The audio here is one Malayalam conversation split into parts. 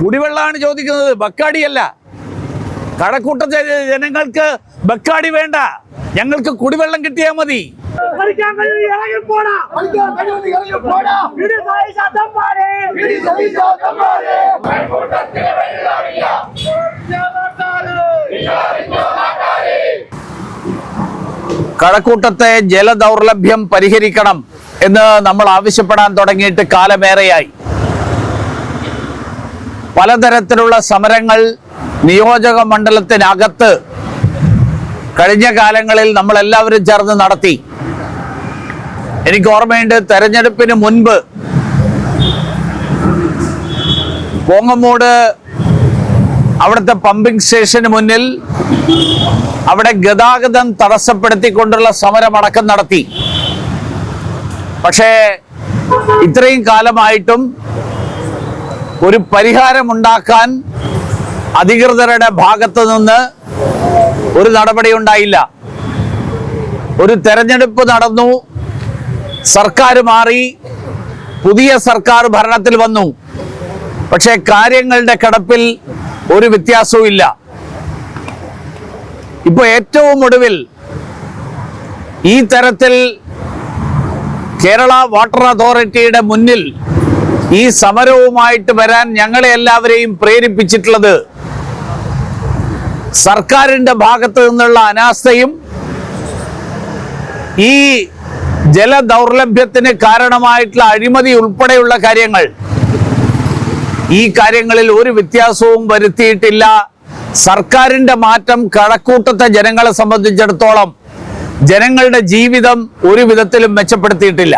കുടിവെള്ളമാണ് ചോദിക്കുന്നത്, ബക്കാടിയല്ല. കഴക്കൂട്ടത്തെ ജനങ്ങൾക്ക് ബക്കാടി വേണ്ട, ഞങ്ങൾക്ക് കുടിവെള്ളം കിട്ടിയാൽ മതി. കഴക്കൂട്ടത്തെ ജലദൗർലഭ്യം പരിഹരിക്കണം എന്ന് നമ്മൾ ആവശ്യപ്പെടാൻ തുടങ്ങിയിട്ട് കാലമേറെയായി. പലതരത്തിലുള്ള സമരങ്ങൾ നിയോജക മണ്ഡലത്തിനകത്ത് കഴിഞ്ഞ കാലങ്ങളിൽ നമ്മൾ എല്ലാവരും ചേർന്ന് നടത്തി. എനിക്ക് ഓർമ്മയുണ്ട്, തെരഞ്ഞെടുപ്പിന് മുൻപ് കോങ്ങമൂട് അവിടുത്തെ പമ്പിംഗ് സ്റ്റേഷന് മുന്നിൽ അവിടെ ഗതാഗതം തടസ്സപ്പെടുത്തിക്കൊണ്ടുള്ള സമരമടക്കം നടത്തി. പക്ഷേ ഇത്രയും കാലമായിട്ടും ഒരു പരിഹാരമുണ്ടാക്കാൻ അധികൃതരുടെ ഭാഗത്ത് നിന്ന് ഒരു നടപടി ഉണ്ടായില്ല. ഒരു തെരഞ്ഞെടുപ്പ് നടന്നു, സർക്കാർ മാറി, പുതിയ സർക്കാർ ഭരണത്തിൽ വന്നു. പക്ഷേ കാര്യങ്ങളുടെ കിടപ്പിൽ ഒരു വ്യത്യാസവും ഇല്ല. ഇപ്പൊ ഏറ്റവും ഒടുവിൽ ഈ തരത്തിൽ കേരള വാട്ടർ അതോറിറ്റിയുടെ മുന്നിൽ ഈ സമരവുമായിട്ട് വരാൻ ഞങ്ങളെ എല്ലാവരെയും പ്രേരിപ്പിച്ചിട്ടുള്ളത് സർക്കാരിന്റെ ഭാഗത്ത് നിന്നുള്ള അനാസ്ഥയും ഈ ജലദൗർലഭ്യത്തിന് കാരണമായിട്ടുള്ള അഴിമതി ഉൾപ്പെടെയുള്ള കാര്യങ്ങൾ, ഈ കാര്യങ്ങളിൽ ഒരു വ്യത്യാസവും വരുത്തിയിട്ടില്ല. സർക്കാരിന്റെ മാറ്റം കഴക്കൂട്ടത്തെ ജനങ്ങളെ സംബന്ധിച്ചിടത്തോളം ജനങ്ങളുടെ ജീവിതം ഒരു വിധത്തിലും മെച്ചപ്പെടുത്തിയിട്ടില്ല.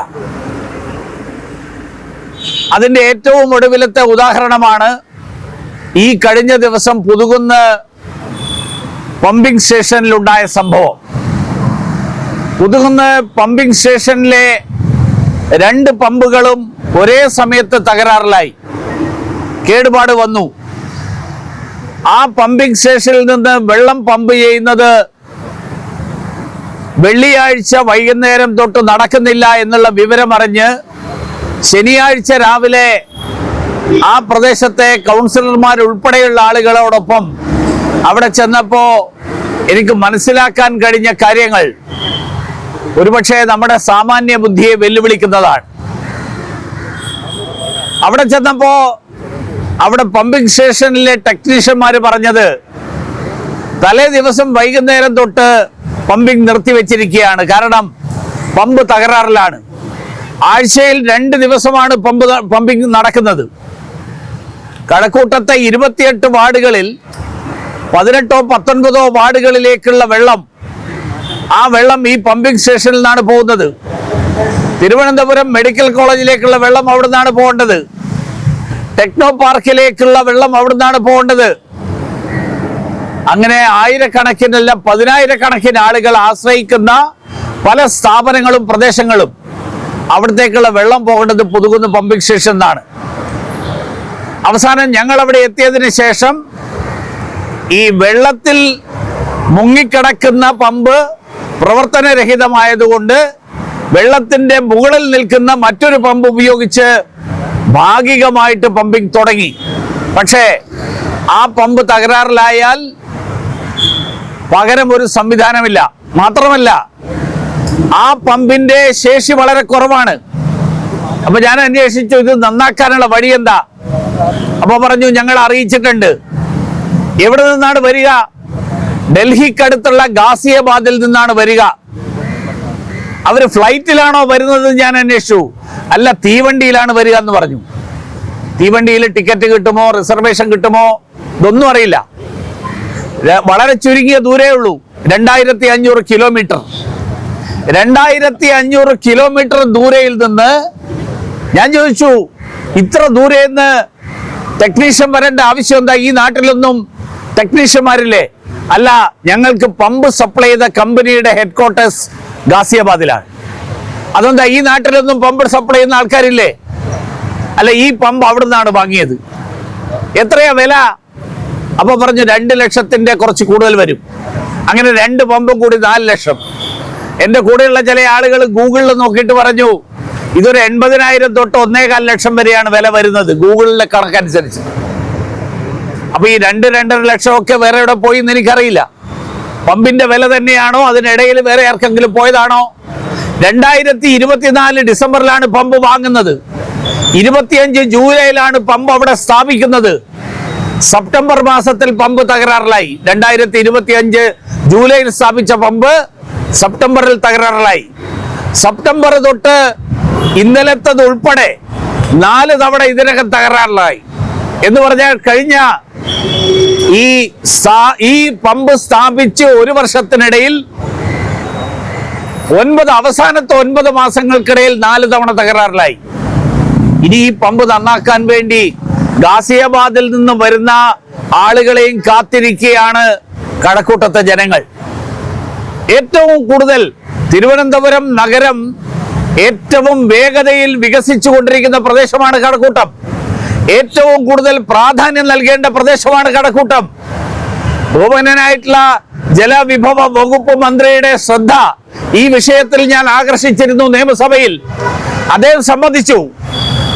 അതിന്റെ ഏറ്റവും ഒടുവിലത്തെ ഉദാഹരണമാണ് ഈ കഴിഞ്ഞ ദിവസം പുതുകുന്ന് പമ്പിംഗ് സ്റ്റേഷനിലുണ്ടായ സംഭവം. പുതുകുന്ന് പമ്പിംഗ് സ്റ്റേഷനിലെ 2 പമ്പുകളും ഒരേ സമയത്ത് തകരാറിലായി, കേടുപാട് വന്നു. ആ പമ്പിംഗ് സ്റ്റേഷനിൽ നിന്ന് വെള്ളം പമ്പ് ചെയ്യുന്നത് വെള്ളിയാഴ്ച വൈകുന്നേരം തൊട്ട് നടക്കുന്നില്ല എന്നുള്ള വിവരമറിഞ്ഞ് ശനിയാഴ്ച രാവിലെ ആ പ്രദേശത്തെ കൗൺസിലർമാർ ഉൾപ്പെടെയുള്ള ആളുകളോടൊപ്പം അവിടെ ചെന്നപ്പോ എനിക്ക് മനസ്സിലാക്കാൻ കഴിഞ്ഞ കാര്യങ്ങൾ ഒരുപക്ഷെ നമ്മുടെ സാമാന്യ ബുദ്ധിയെ വെല്ലുവിളിക്കുന്നതാണ്. അവിടെ ചെന്നപ്പോ അവിടെ പമ്പിംഗ് സ്റ്റേഷനിലെ ടെക്നീഷ്യന്മാർ പറഞ്ഞത് തലേ ദിവസം വൈകുന്നേരം തൊട്ട് പമ്പിംഗ് നിർത്തിവെച്ചിരിക്കുകയാണ്, കാരണം പമ്പ് തകരാറിലാണ്. ആഴ്ചയിൽ 2 ദിവസമാണ് പമ്പിംഗ് നടക്കുന്നത്. കഴക്കൂട്ടത്തെ 28 വാർഡുകളിൽ 18ഓ 19ഓ വാർഡുകളിലേക്കുള്ള വെള്ളം, ആ വെള്ളം ഈ പമ്പിംഗ് സ്റ്റേഷനിൽ നിന്നാണ് പോകുന്നത്. തിരുവനന്തപുരം മെഡിക്കൽ കോളേജിലേക്കുള്ള വെള്ളം അവിടെ നിന്നാണ് പോകേണ്ടത്. ടെക്നോ പാർക്കിലേക്കുള്ള വെള്ളം അവിടെ നിന്നാണ് പോകേണ്ടത്. അങ്ങനെ ആയിരക്കണക്കിനല്ല 10,000-കണക്കിന് ആളുകൾ ആശ്രയിക്കുന്ന പല സ്ഥാപനങ്ങളും പ്രദേശങ്ങളും അവിടത്തേക്കുള്ള വെള്ളം പോകേണ്ടത് പുതുകുന്ന് പമ്പിംഗ് സ്റ്റേഷൻ എന്നാണ്. അവസാനം ഞങ്ങൾ അവിടെ എത്തിയതിനു ശേഷം ഈ വെള്ളത്തിൽ മുങ്ങിക്കിടക്കുന്ന പമ്പ് പ്രവർത്തനരഹിതമായതുകൊണ്ട് വെള്ളത്തിന്റെ മുകളിൽ നിൽക്കുന്ന മറ്റൊരു പമ്പ് ഉപയോഗിച്ച് ഭാഗികമായിട്ട് പമ്പിംഗ് തുടങ്ങി. പക്ഷേ ആ പമ്പ് തകരാറിലായാൽ പകരം ഒരു സംവിധാനമില്ല. മാത്രമല്ല ആ പമ്പിന്റെ ശേഷി വളരെ കുറവാണ്. അപ്പൊ ഞാൻ അന്വേഷിച്ചു ഇത് നന്നാക്കാനുള്ള വഴി എന്താ. അപ്പൊ പറഞ്ഞു ഞങ്ങൾ അറിയിച്ചിട്ടുണ്ട്. എവിടെ നിന്നാണ് വരിക? ഡൽഹിക്കടുത്തുള്ള ഗാസിയാബാദിൽ നിന്നാണ് വരിക. അവര് ഫ്ലൈറ്റിലാണോ വരുന്നത് ഞാൻ അന്വേഷിച്ചു. അല്ല, തീവണ്ടിയിലാണ് വരിക എന്ന് പറഞ്ഞു. തീവണ്ടിയിൽ ടിക്കറ്റ് കിട്ടുമോ, റിസർവേഷൻ കിട്ടുമോ, ഇതൊന്നും അറിയില്ല. വളരെ ചുരുങ്ങിയ ദൂരേ ഉള്ളൂ, 2500 കിലോമീറ്റർ. 2500 കിലോമീറ്റർ ദൂരയിൽ നിന്ന് ഞാൻ ചോദിച്ചു, ഇത്ര ദൂരെ നിന്ന് ടെക്നീഷ്യൻ വരേണ്ട ആവശ്യം എന്താ? ഈ നാട്ടിലൊന്നും ടെക്നീഷ്യന്മാരില്ലേ? അല്ല, ഞങ്ങൾക്ക് പമ്പ് സപ്ലൈ ചെയ്ത കമ്പനിയുടെ ഹെഡ്ക്വാർട്ടേഴ്സ് ഗാസിയാബാദിലാണ്. അതെന്താ ഈ നാട്ടിലൊന്നും പമ്പ് സപ്ലൈ ചെയ്യുന്ന ആൾക്കാരില്ലേ? അല്ല, ഈ പമ്പ് അവിടെ നിന്നാണ് വാങ്ങിയത്. എത്രയാ വില? അപ്പൊ പറഞ്ഞു 2 ലക്ഷത്തിന്റെ കുറച്ച് കൂടുതൽ വരും. അങ്ങനെ 2 പമ്പും കൂടി 4 ലക്ഷം. എന്റെ കൂടെയുള്ള ചില ആളുകൾ ഗൂഗിളിൽ നോക്കിയിട്ട് പറഞ്ഞു ഇതൊരു 80,000 തൊട്ട് 1.25 ലക്ഷം വരെയാണ് വില വരുന്നത് ഗൂഗിളിലെ കണക്കനുസരിച്ച്. അപ്പൊ ഈ 2-2.5 ലക്ഷം ഒക്കെ വേറെ എവിടെ പോയി എന്ന് എനിക്കറിയില്ല. പമ്പിന്റെ വില തന്നെയാണോ, അതിനിടയിൽ വേറെ ആർക്കെങ്കിലും പോയതാണോ? 2024 ഡിസംബറിലാണ് പമ്പ് വാങ്ങുന്നത്. 25 ജൂലൈയിലാണ് പമ്പ് അവിടെ സ്ഥാപിക്കുന്നത്. സെപ്റ്റംബർ മാസത്തിൽ പമ്പ് തകരാറിലായി. 2025 ജൂലൈയിൽ സ്ഥാപിച്ച പമ്പ് സെപ്റ്റംബറിൽ തകരാറിലായി. സെപ്റ്റംബർ തൊട്ട് ഇന്നലത്തത് ഉൾപ്പെടെ 4 തവണ ഇതിനകം തകരാറിലായി. എന്ന് പറഞ്ഞാൽ കഴിഞ്ഞ ഈ പമ്പ് സ്ഥാപിച്ച് 1 വർഷത്തിനിടയിൽ അവസാനത്തെ 9 മാസങ്ങൾക്കിടയിൽ 4 തവണ തകരാറിലായി. ഇനി ഈ പമ്പ് നന്നാക്കാൻ വേണ്ടി ഗാസിയാബാദിൽ നിന്ന് വരുന്ന ആളുകളെയും കാത്തിരിക്കുകയാണ് കഴക്കൂട്ടത്തെ ജനങ്ങൾ. ഏറ്റവും കൂടുതൽ തിരുവനന്തപുരം നഗരം ഏറ്റവും വേഗതയിൽ വികസിച്ചുകൊണ്ടിരിക്കുന്ന പ്രദേശമാണ് കഴക്കൂട്ടം. ഏറ്റവും കൂടുതൽ പ്രാധാന്യം നൽകേണ്ട പ്രദേശമാണ് കഴക്കൂട്ടം. ബഹുമാന്യനായിട്ടുള്ള ജലവിഭവ വകുപ്പ് മന്ത്രിയുടെ ശ്രദ്ധ ഈ വിഷയത്തിൽ ഞാൻ ആകർഷിച്ചിരുന്നു നിയമസഭയിൽ. അദ്ദേഹം സമ്മതിച്ചു,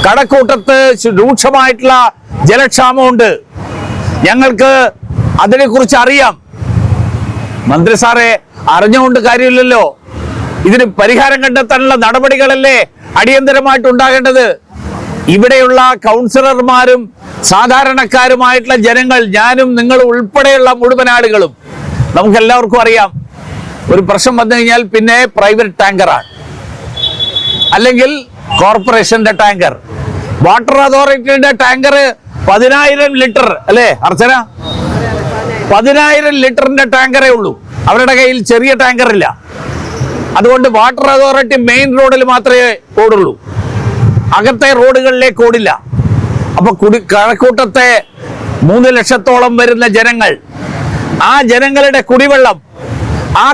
കഴക്കൂട്ടത്ത് രൂക്ഷമായിട്ടുള്ള ജലക്ഷാമമുണ്ട്, ഞങ്ങൾക്ക് അതിനെക്കുറിച്ച് അറിയാം. മന്ത്രി സാറെ, അറിഞ്ഞുകൊണ്ട് കാര്യമില്ലല്ലോ. ഇതിന് പരിഹാരം കണ്ടെത്താനുള്ള നടപടികളല്ലേ അടിയന്തരമായിട്ട് ഉണ്ടാകേണ്ടത്. ഇവിടെയുള്ള കൗൺസിലർമാരും സാധാരണക്കാരുമായിട്ടുള്ള ജനങ്ങൾ, ഞാനും നിങ്ങൾ ഉൾപ്പെടെയുള്ള മുഴുവൻ ആളുകളും, നമുക്ക് എല്ലാവർക്കും അറിയാം, ഒരു പ്രശ്നം വന്നു കഴിഞ്ഞാൽ പിന്നെ പ്രൈവറ്റ് ടാങ്കറാണ്, അല്ലെങ്കിൽ കോർപ്പറേഷന്റെ ടാങ്കർ. വാട്ടർ അതോറിറ്റിയുടെ ടാങ്കർ 10,000 ലിറ്റർ അല്ലേ അർച്ചന? 10,000 ലിറ്ററിന്റെ ടാങ്കറേ ഉള്ളൂ. അവരുടെ കയ്യിൽ ചെറിയ ടാങ്കർ ഇല്ല. അതുകൊണ്ട് വാട്ടർ അതോറിറ്റി മെയിൻ റോഡിൽ മാത്രമേ ഓടുള്ളൂ, അകത്തെ റോഡുകളിലേക്ക് ഓടില്ല. അപ്പൊ കഴക്കൂട്ടത്തെ 3 ലക്ഷത്തോളം വരുന്ന ജനങ്ങൾ, ആ ജനങ്ങളുടെ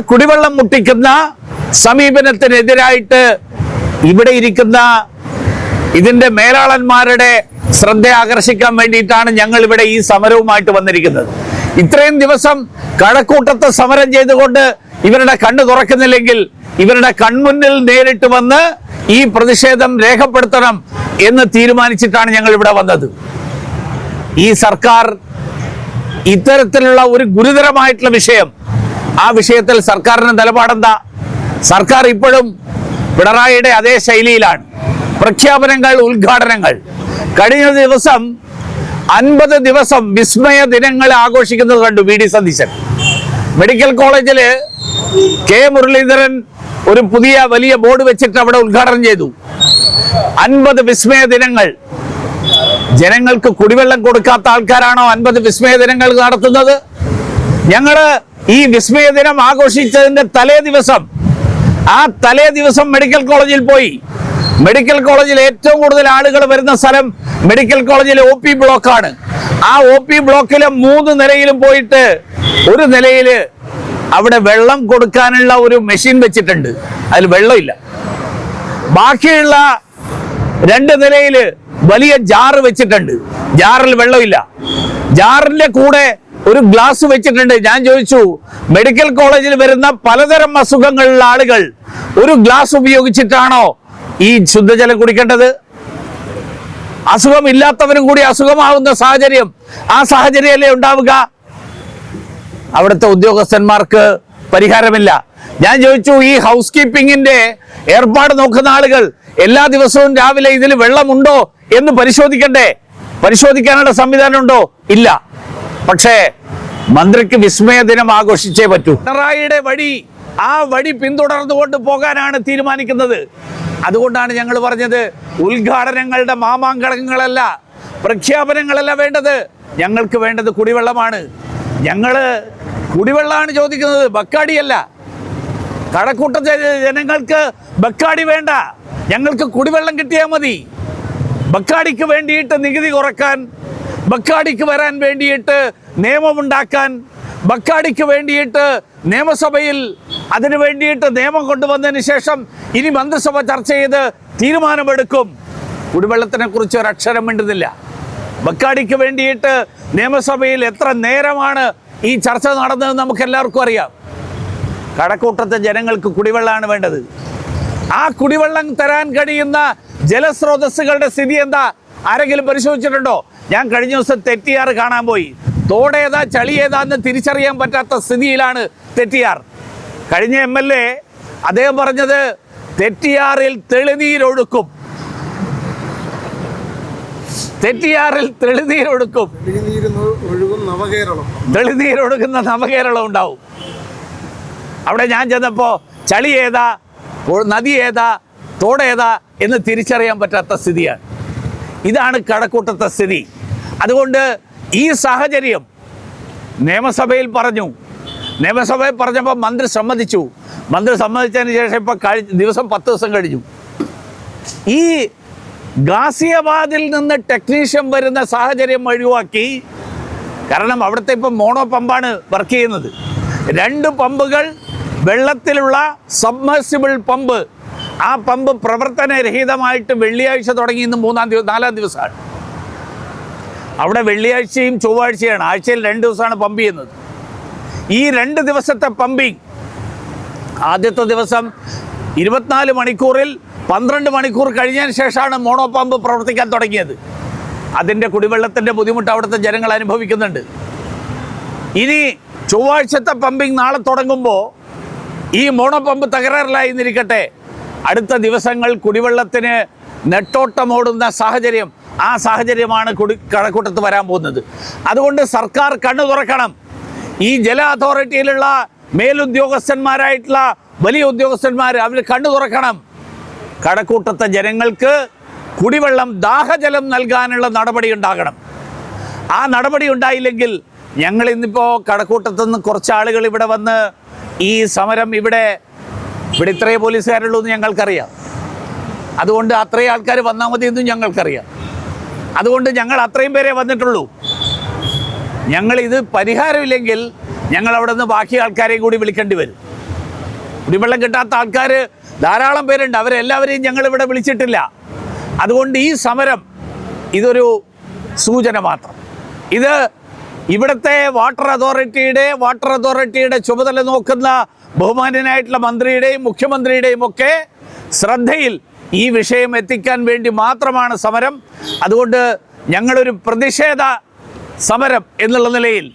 കുടിവെള്ളം മുട്ടിക്കുന്ന സമീപനത്തിനെതിരായിട്ട് ഇവിടെ ഇരിക്കുന്ന ഇതിന്റെ മേലാളന്മാരുടെ ശ്രദ്ധ ആകർഷിക്കാൻ വേണ്ടിയിട്ടാണ് ഞങ്ങൾ ഇവിടെ ഈ സമരവുമായിട്ട് വന്നിരിക്കുന്നത്. ഇത്രയും ദിവസം കഴക്കൂട്ടത്തെ സമരം ചെയ്തുകൊണ്ട് ഇവരുടെ കണ്ണ് തുറക്കുന്നില്ലെങ്കിൽ ഇവരുടെ കൺമുന്നിൽ നേരിട്ട് വന്ന് ഈ പ്രതിഷേധം രേഖപ്പെടുത്തണം എന്ന് തീരുമാനിച്ചിട്ടാണ് ഞങ്ങൾ ഇവിടെ വന്നത്. ഈ സർക്കാർ ഇത്തരത്തിലുള്ള ഒരു ഗുരുതരമായിട്ടുള്ള വിഷയം, ആ വിഷയത്തിൽ സർക്കാരിന്റെ നിലപാടെന്താ? സർക്കാർ ഇപ്പോഴും പിണറായിയുടെ അതേ ശൈലിയിലാണ്. പ്രഖ്യാപനങ്ങൾ, ഉദ്ഘാടനങ്ങൾ. കഴിഞ്ഞ ദിവസം 50 ദിവസം വിസ്മയ ദിനങ്ങൾ ആഘോഷിക്കുന്നത് കണ്ടു വി.ഡി. സതീശൻ. മെഡിക്കൽ കോളേജില് കെ മുരളീധരൻ ഒരു പുതിയ വലിയ ബോർഡ് വെച്ചിട്ട് അവിടെ ഉദ്ഘാടനം ചെയ്തു. 50 വിസ്മയ ദിനങ്ങൾ. ജനങ്ങൾക്ക് കുടിവെള്ളം കൊടുക്കാത്ത ആൾക്കാരാണോ 50 വിസ്മയ ദിനങ്ങൾ നടത്തുന്നത്? ഞങ്ങള് ഈ വിസ്മയ ദിനം ആഘോഷിച്ചതിന്റെ തലേ ദിവസം മെഡിക്കൽ കോളേജിൽ പോയി. മെഡിക്കൽ കോളേജിൽ ഏറ്റവും കൂടുതൽ ആളുകൾ വരുന്ന സ്ഥലം മെഡിക്കൽ കോളേജിലെ OP ബ്ലോക്കാണ്. ആ OP ബ്ലോക്കിലെ 3 നിലയിലും പോയിട്ട് ഒരു നിലയില് അവിടെ വെള്ളം കൊടുക്കാനുള്ള ഒരു മെഷീൻ വെച്ചിട്ടുണ്ട്, അതിൽ വെള്ളമില്ല. ബാക്കിയുള്ള 2 നിലയില് വലിയ ജാറ് വെച്ചിട്ടുണ്ട്, ജാറിൽ വെള്ളമില്ല. ജാറിന്റെ കൂടെ ഒരു ഗ്ലാസ് വെച്ചിട്ടുണ്ട്. ഞാൻ ചോദിച്ചു, മെഡിക്കൽ കോളേജിൽ വരുന്ന പലതരം അസുഖങ്ങളുള്ള ആളുകൾ ഒരു ഗ്ലാസ് ഉപയോഗിച്ചിട്ടാണോ ഈ ശുദ്ധജലം കുടിക്കേണ്ടത്? അസുഖമില്ലാത്തവരും കൂടി അസുഖമാവുന്ന സാഹചര്യം, ആ സാഹചര്യമല്ലേ ഉണ്ടാവുക? അവിടുത്തെ ഉദ്യോഗസ്ഥന്മാർക്ക് പരിഹാരമില്ല. ഞാൻ ചോദിച്ചു, ഈ ഹൗസ് കീപ്പിങ്ങിന്റെ ഏർപ്പാട് നോക്കുന്ന ആളുകൾ എല്ലാ ദിവസവും രാവിലെ ഇതിൽ വെള്ളമുണ്ടോ എന്ന് പരിശോധിക്കണ്ടേ? പരിശോധിക്കാനുള്ള സംവിധാനം ഉണ്ടോ? ഇല്ല. പക്ഷേ മന്ത്രിക്ക് വിസ്മയ ദിനം ആഘോഷിച്ചേ പറ്റൂ. പിണറായിയുടെ ആ വഴി പിന്തുടർന്നുകൊണ്ട് പോകാനാണ് തീരുമാനിക്കുന്നത്. അതുകൊണ്ടാണ് ഞങ്ങൾ പറഞ്ഞത്, ഉദ്ഘാടനങ്ങളുടെ മാമാങ്കങ്ങളല്ല, പ്രഖ്യാപനങ്ങളല്ല വേണ്ടത്. ഞങ്ങൾക്ക് വേണ്ടത് കുടിവെള്ളമാണ്. ഞങ്ങള് കുടിവെള്ളമാണ് ചോദിക്കുന്നത്, ബക്കാടിയല്ല. കഴക്കൂട്ടത്തെ ജനങ്ങൾക്ക് ബക്കാടി വേണ്ട, ഞങ്ങൾക്ക് കുടിവെള്ളം കിട്ടിയാൽ മതി. ബക്കാടിക്ക് വേണ്ടിയിട്ട് നികുതി കുറക്കാൻ, ബക്കാടിക്ക് വരാൻ വേണ്ടിയിട്ട് നിയമമുണ്ടാക്കാൻ, ബക്കാടിക്ക് വേണ്ടിയിട്ട് നിയമസഭയിൽ അതിനു വേണ്ടിയിട്ട് നിയമം കൊണ്ടുവന്നതിന് ശേഷം ഇനി മന്ത്രിസഭ ചർച്ച ചെയ്ത് തീരുമാനമെടുക്കും. കുടിവെള്ളത്തിനെ കുറിച്ച് ഒരക്ഷരം മിണ്ടുന്നില്ല. ബക്കാടിക്ക് വേണ്ടിയിട്ട് നിയമസഭയിൽ എത്ര നേരമാണ് ഈ ചർച്ച നടന്നതെന്ന് നമുക്ക് എല്ലാവർക്കും അറിയാം. കഴക്കൂട്ടത്തെ ജനങ്ങൾക്ക് കുടിവെള്ളമാണ് വേണ്ടത്. ആ കുടിവെള്ളം തരാൻ കഴിയുന്ന ജലസ്രോതസ്സുകളുടെ സ്ഥിതി എന്താ? ആരെങ്കിലും പരിശോധിച്ചിട്ടുണ്ടോ? ഞാൻ കഴിഞ്ഞ ദിവസം തെറ്റിയാറ് കാണാൻ പോയി. തോടേതാ ചളി ഏതാന്ന് തിരിച്ചറിയാൻ പറ്റാത്ത സ്ഥിതിയിലാണ് തെറ്റിയാർ. കഴിഞ്ഞ MLA അദ്ദേഹം പറഞ്ഞത് തെറ്റിയാറിൽ തെളിനീരൊഴുക്കും, തെറ്റിയാറിൽ തെളിനീരൊഴുക്കും, തെളിനീരൊഴുകുന്ന നവകേരളം ഉണ്ടാവും. അവിടെ ഞാൻ ചെന്നപ്പോൾ ചളി ഏതാ നദി ഏതാ തോടേതാ എന്ന് തിരിച്ചറിയാൻ പറ്റാത്ത സ്ഥിതിയാണ്. ഇതാണ് കഴക്കൂട്ടത്തെ സ്ഥിതി. അതുകൊണ്ട് ഈ സാഹചര്യം നിയമസഭയിൽ പറഞ്ഞു. നിയമസഭയിൽ പറഞ്ഞപ്പോൾ മന്ത്രി സമ്മതിച്ചു. മന്ത്രി സമ്മതിച്ചതിന് ശേഷം ഇപ്പോൾ ദിവസം 10 ദിവസം കഴിഞ്ഞു. ഈ ഗാസിയാബാദിൽ നിന്ന് ടെക്നീഷ്യൻ വരുന്ന സാഹചര്യം ഒഴിവാക്കി. കാരണം അവിടുത്തെ ഇപ്പം മോണോ പമ്പാണ് വർക്ക് ചെയ്യുന്നത്. 2 പമ്പുകൾ വെള്ളത്തിലുള്ള സബ്മേഴ്സിബിൾ പമ്പ്, ആ പമ്പ് പ്രവർത്തനരഹിതമായിട്ട് വെള്ളിയാഴ്ച തുടങ്ങി, ഇന്ന് 4-ാം ദിവസമാണ്. അവിടെ വെള്ളിയാഴ്ചയും ചൊവ്വാഴ്ചയാണ്, ആഴ്ചയിൽ 2 ദിവസമാണ് പമ്പ് ചെയ്യുന്നത്. ഈ 2 ദിവസത്തെ പമ്പിങ്, ആദ്യത്തെ ദിവസം 24 മണിക്കൂറിൽ 12 മണിക്കൂർ കഴിഞ്ഞതിന് ശേഷമാണ് മോണോ പമ്പ് പ്രവർത്തിക്കാൻ തുടങ്ങിയത്. അതിൻ്റെ കുടിവെള്ളത്തിൻ്റെ ബുദ്ധിമുട്ട് അവിടുത്തെ ജനങ്ങൾ അനുഭവിക്കുന്നുണ്ട്. ഇനി ചൊവ്വാഴ്ചത്തെ പമ്പിങ് നാളെ തുടങ്ങുമ്പോൾ ഈ മോണോ പമ്പ് തകരാറിലായിരിക്കട്ടെ, അടുത്ത ദിവസങ്ങൾ കുടിവെള്ളത്തിന് നെട്ടോട്ടമോടുന്ന സാഹചര്യം, ആ സാഹചര്യമാണ് കഴക്കൂട്ടത്ത് വരാൻ പോകുന്നത്. അതുകൊണ്ട് സർക്കാർ കണ്ണു തുറക്കണം. ഈ ജല അതോറിറ്റിയിലുള്ള മേലുദ്യോഗസ്ഥന്മാരായിട്ടുള്ള വലിയ ഉദ്യോഗസ്ഥന്മാർ അവർ കണ്ണു തുറക്കണം. കഴക്കൂട്ടത്തെ ജനങ്ങൾക്ക് കുടിവെള്ളം, ദാഹജലം നൽകാനുള്ള നടപടി ഉണ്ടാകണം. ആ നടപടി ഉണ്ടായില്ലെങ്കിൽ ഞങ്ങൾ ഇന്നിപ്പോൾ കഴക്കൂട്ടത്തുനിന്ന് കുറച്ച് ആളുകൾ ഇവിടെ വന്ന് ഈ സമരം ഇവിടെ ഇത്രയേ പോലീസുകാരുള്ളൂ എന്ന് ഞങ്ങൾക്കറിയാം. അതുകൊണ്ട് അത്രയും ആൾക്കാർ വന്നാൽ മതി എന്നും ഞങ്ങൾക്കറിയാം. അതുകൊണ്ട് ഞങ്ങൾ അത്രയും പേരെ വന്നിട്ടുള്ളൂ. ഞങ്ങളിത് പരിഹാരമില്ലെങ്കിൽ ഞങ്ങൾ അവിടെ നിന്ന് ബാക്കി ആൾക്കാരെയും കൂടി വിളിക്കേണ്ടി വരും. കുടിവെള്ളം കിട്ടാത്ത ആൾക്കാർ ധാരാളം പേരുണ്ട്, അവരെല്ലാവരെയും ഞങ്ങളിവിടെ വിളിച്ചിട്ടില്ല. അതുകൊണ്ട് ഈ സമരം ഇതൊരു സൂചന മാത്രം. ഇത് ഇവിടുത്തെ വാട്ടർ അതോറിറ്റിയുടെ ചുമതല നോക്കുന്ന ബഹുമാന്യനായിട്ടുള്ള മന്ത്രിയുടെയും മുഖ്യമന്ത്രിയുടെയും ഒക്കെ ശ്രദ്ധയിൽ ഈ വിഷയം എത്തിക്കാൻ വേണ്ടി മാത്രമാണ് സമരം. അതുകൊണ്ട് ഞങ്ങളൊരു പ്രതിഷേധ സമരം എന്നുള്ള നിലയിൽ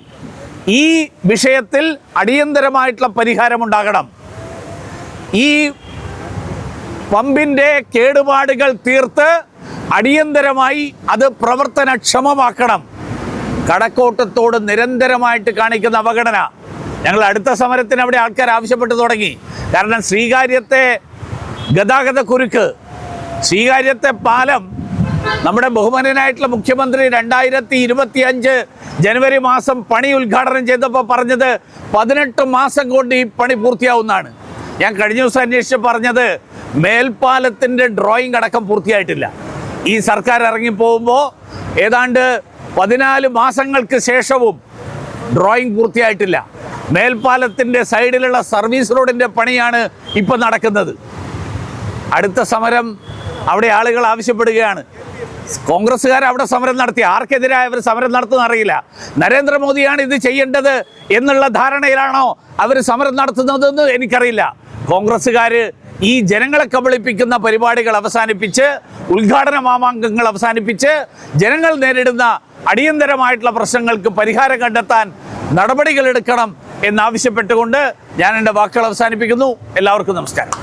ഈ വിഷയത്തിൽ അടിയന്തരമായിട്ടുള്ള പരിഹാരമുണ്ടാകണം. ഈ പമ്പിൻ്റെ കേടുപാടുകൾ തീർത്ത് അടിയന്തരമായി അത് പ്രവർത്തനക്ഷമമാക്കണം. കഴക്കൂട്ടത്തോട് നിരന്തരമായിട്ട് കാണിക്കുന്ന അവഗണന, ഞങ്ങൾ അടുത്ത സമരത്തിന് അവിടെ ആൾക്കാർ ആവശ്യപ്പെട്ടു തുടങ്ങി. കാരണം ശ്രീകാര്യത്തെ ഗതാഗത കുരുക്ക്, ശ്രീകാര്യത്തെ പാലം നമ്മുടെ ബഹുമാന്യനായിട്ടുള്ള മുഖ്യമന്ത്രി 2025 ജനുവരി മാസം പണി ഉദ്ഘാടനം ചെയ്തപ്പോൾ പറഞ്ഞത് 18 മാസം കൊണ്ട് ഈ പണി പൂർത്തിയാവുന്നതാണ്. ഞാൻ കഴിഞ്ഞ ദിവസം അന്വേഷിച്ച് പറഞ്ഞത് മേൽപ്പാലത്തിൻ്റെ ഡ്രോയിങ് അടക്കം പൂർത്തിയായിട്ടില്ല. ഈ സർക്കാർ ഇറങ്ങിപ്പോകുമ്പോൾ ഏതാണ്ട് 14 മാസങ്ങൾക്ക് ശേഷവും ഡ്രോയിങ് പൂർത്തിയായിട്ടില്ല. മേൽപ്പാലത്തിൻ്റെ സൈഡിലുള്ള സർവീസ് റോഡിൻ്റെ പണിയാണ് ഇപ്പം നടക്കുന്നത്. അടുത്ത സമരം അവിടെ ആളുകൾ ആവശ്യപ്പെടുകയാണ്. കോൺഗ്രസ്സുകാർ അവിടെ സമരം നടത്തി, ആർക്കെതിരായ അവർ സമരം നടത്തുന്ന അറിയില്ല. നരേന്ദ്രമോദിയാണ് ഇത് ചെയ്യേണ്ടത് എന്നുള്ള ധാരണയിലാണോ അവർ സമരം നടത്തുന്നതെന്ന് എനിക്കറിയില്ല. കോൺഗ്രസ്സുകാർ ഈ ജനങ്ങളെ കബളിപ്പിക്കുന്ന പരിപാടികൾ അവസാനിപ്പിച്ച്, ഉദ്ഘാടന മാമാങ്കങ്ങൾ അവസാനിപ്പിച്ച്, ജനങ്ങൾ നേരിടുന്ന അടിയന്തരമായിട്ടുള്ള പ്രശ്നങ്ങൾക്ക് പരിഹാരം കണ്ടെത്താൻ നടപടികൾ എടുക്കണം എന്നാവശ്യപ്പെട്ടുകൊണ്ട് ഞാൻ എൻ്റെ വാക്കുകൾ അവസാനിപ്പിക്കുന്നു. എല്ലാവർക്കും നമസ്കാരം.